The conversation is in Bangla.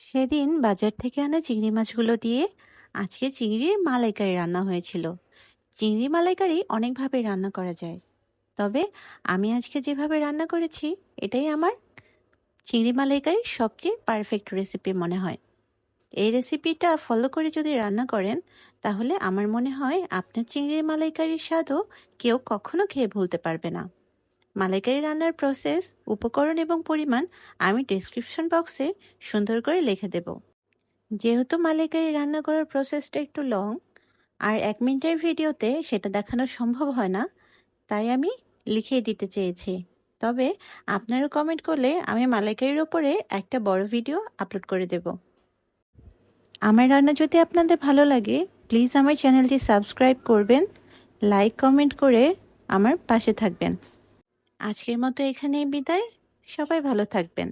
সেদিন বাজার থেকে আনা চিংড়ি মাছগুলো দিয়ে আজকে চিংড়ির মালাইকারি রান্না হয়েছিল। চিংড়ি মালাইকারি অনেকভাবে রান্না করা যায়, তবে আমি আজকে যেভাবে রান্না করেছি এটাই আমার চিংড়ি মালাইকারির সবচেয়ে পারফেক্ট রেসিপি মনে হয়। এই রেসিপিটা ফলো করে যদি রান্না করেন, তাহলে আমার মনে হয় আপনার চিংড়ি মালাইকারির স্বাদও কেউ কখনো খেয়ে ভুলতে পারবে না। মালাইকারি রান্নার প্রসেস, উপকরণ এবং পরিমাণ আমি ডেসক্রিপশন বক্সে সুন্দর করে লিখে দেব। যেহেতু মালাইকারি রান্না করার প্রসেসটা একটু লং, আর 1 মিনিটের ভিডিওতে সেটা দেখানো সম্ভব হয় না, তাই আমি লিখিয়ে দিতে চেয়েছি। তবে আপনারা কমেন্ট করলে আমি মালাইকারির ওপরে একটা বড় ভিডিও আপলোড করে দেব। আমার রান্না যদি আপনাদের ভালো লাগে, প্লিজ আমার চ্যানেলটি সাবস্ক্রাইব করবেন, লাইক কমেন্ট করে আমার পাশে থাকবেন। আজকের মতো এখানেই বিদায়। সবাই ভালো থাকবেন।